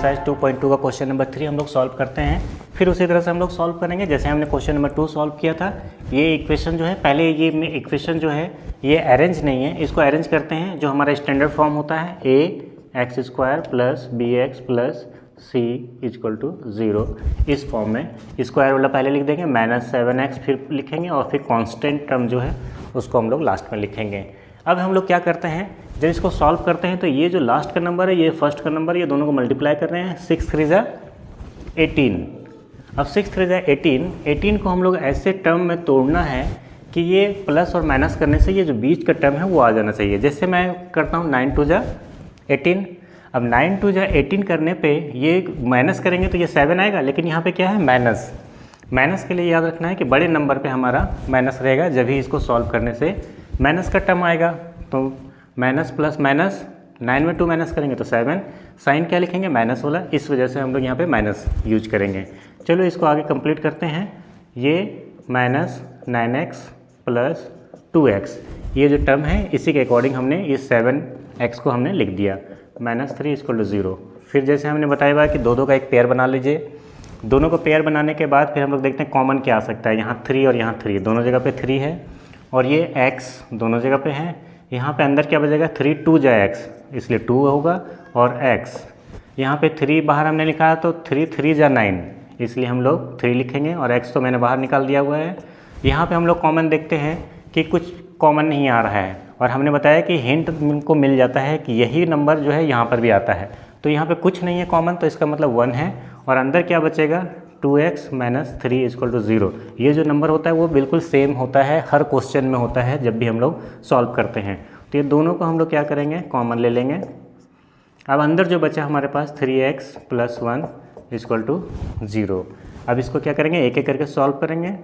Exercise 2.2 का question number 3 हम लोग सॉल्व करते हैं। फिर उसी तरह से हम लोग सॉल्व करेंगे जैसे हमने क्वेश्चन नंबर 2 सॉल्व किया था। ये इक्वेशन जो है पहले ये इक्वेशन जो है ये अरेंज नहीं है, इसको अरेंज करते हैं। जो हमारा स्टैंडर्ड फॉर्म होता है ax² + bx + c = 0, इस फॉर्म में स्क्वायर वाला पहले लिख देंगे, -7x फिर लिखेंगे और फिर कांस्टेंट टर्म जो है उसको हम लोग लास्ट में लिखेंगे। अब हम लोग क्या करते हैं, जब इसको सॉल्व करते हैं तो ये जो लास्ट का नंबर है, ये फर्स्ट का नंबर, ये दोनों को मल्टीप्लाई कर रहे हैं। 6 3 = 18। अब 6 3 = 18 को हम लोग ऐसे टर्म में तोड़ना है कि ये प्लस और माइनस करने से ये जो बीच का टर्म है वो आ जाना चाहिए। जैसे मैं करता हूँ 9 2 = 18। अब 9 2 = 18 करने पे ये माइनस करेंगे तो ये 7 आएगा, लेकिन यहाँ पे क्या है माइनस के लिए याद रखना है कि बड़े नंबर पे हमारा माइनस रहेगा, जब भी इसको सॉल्व करने से माइनस का टर्म आएगा। तो माइनस प्लस माइनस, 9 में 2 माइनस करेंगे तो 7, साइन क्या लिखेंगे माइनस वाला, इस वजह से हम लोग यहाँ पे माइनस यूज करेंगे। चलो इसको आगे कंप्लीट करते हैं। ये -9x + 2x, ये जो टर्म है इसी के अकॉर्डिंग हमने इस 7x को हमने लिख दिया। -3 = 0। फिर जैसे हमने बताया हुआ कि दो का एक पेयर बना लीजिए। दोनों को पेयर बनाने के बाद फिर हम लोग देखते हैं कॉमन क्या आ सकता है। यहाँ 3 और यहाँ 3, दोनों जगह पे 3 है, और ये x दोनों जगह पे है। यहाँ पे अंदर क्या बचेगा, 3 2 = x, इसलिए 2 होगा, और x यहाँ पे 3 बाहर हमने निकाला तो 3 3 = 9, इसलिए हम लोग 3 लिखेंगे, और x तो मैंने बाहर निकाल दिया हुआ है। यहाँ पे हम लोग कॉमन देखते हैं कि कुछ कॉमन नहीं आ रहा है, और हमने बताया कि हिंट को मिल जाता है कि यही नंबर जो है यहाँ पर भी आता है। तो यहाँ पे कुछ नहीं है कॉमन, तो इसका मतलब 1 है, और अंदर क्या बचेगा 2x - 3 = 0। ये जो नंबर होता है वो बिल्कुल सेम होता है, हर क्वेश्चन में होता है जब भी हम लोग सॉल्व करते हैं। तो ये दोनों को हम लोग क्या करेंगे, कॉमन ले लेंगे। अब अंदर जो बचा हमारे पास 3x + 1 = 0। अब इसको क्या करेंगे, एक एक करके सॉल्व करेंगे,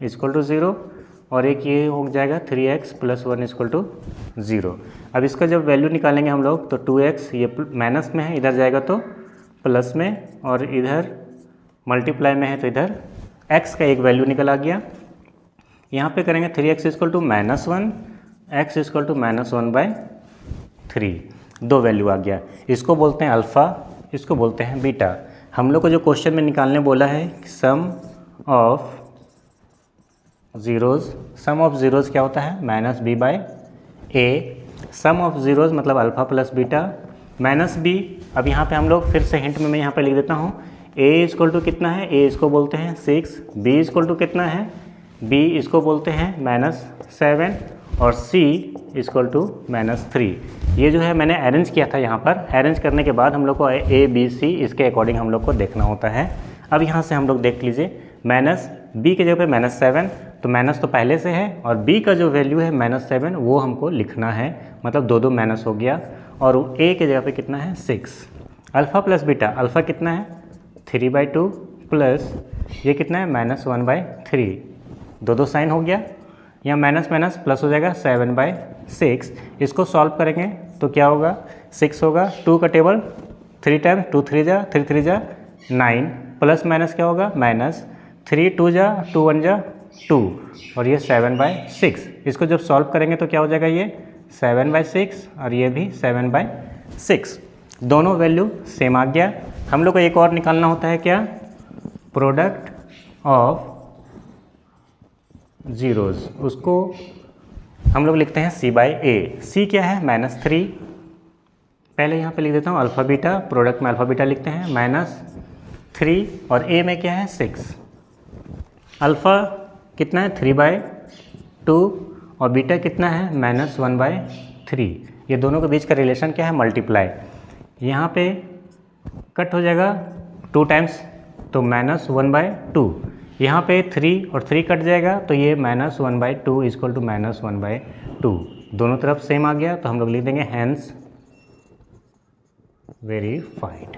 = 0, और एक ये हो जाएगा 3x + 1 = 0। अब इसका जब वैल्यू निकालेंगे हम लोग तो 2x ये माइनस में है, इधर जाएगा तो प्लस में, और इधर मल्टीप्लाई में है तो इधर x का एक वैल्यू निकल आ गया। यहाँ पे करेंगे 3x = -1, x = -1/3, 2 वैल्यू आ गया। इसको बोलते हैं अल्फ़ा, इसको बोलते हैं बीटा। हम लोग को जो क्वेश्चन में निकालने बोला है सम ऑफ ज़ीरोज़ क्या होता है, -b/a। सम ऑफ ज़ीरोज़ मतलब अल्फ़ा प्लस बीटा -b। अब यहाँ पे हम लोग फिर से हिंट में मैं यहाँ पे लिख देता हूँ। a = कितना है, a इसको बोलते हैं 6, b = कितना है, b इसको बोलते हैं -7, और c = -3। ये जो है मैंने अरेंज किया था। यहाँ पर अरेंज करने के बाद हम लोग को a b c इसके अकॉर्डिंग हम लोग को देखना होता है। अब यहाँ से हम लोग देख लीजिए, b के जगह पे -7, तो माइनस तो पहले से है, और b का जो वैल्यू है -7 वो हमको लिखना है, मतलब 2 माइनस हो गया, और a के जगह पे कितना है 6। अल्फ़ा प्लस बीटा, अल्फ़ा कितना है 3/2 प्लस ये कितना है -1/3, 2 साइन हो गया, यहाँ माइनस माइनस प्लस हो जाएगा 7/6। इसको सॉल्व करेंगे तो क्या होगा, 6 होगा, 2 का टेबल 3 टाइम्स, 2 3 = 3 3 = 9, प्लस माइनस क्या होगा -3 2 = 2 1 = 2, और ये 7/6। इसको जब सॉल्व करेंगे तो क्या हो जाएगा, ये 7/6 और ये भी 7/6, दोनों वैल्यू सेम आ गया। हम लोग को एक और निकालना होता है क्या, प्रोडक्ट ऑफ ज़ीरोज़, उसको हम लोग लिखते हैं c/a। c क्या है -3, पहले यहाँ पे लिख देता हूँ अल्फ़ा बीटा, प्रोडक्ट में अल्फ़ा बीटा लिखते हैं -3, और a में क्या है 6। अल्फ़ा कितना है 3/2, और बीटा कितना है -1/3। ये दोनों के बीच का रिलेशन क्या है, मल्टीप्लाई। यहाँ पे कट हो जाएगा 2 टाइम्स, तो -1/2। यहाँ पे 3 और 3 कट जाएगा, तो ये -1/2 = -1/2, दोनों तरफ सेम आ गया, तो हम लोग लिख देंगे हैंस वेरीफाइड।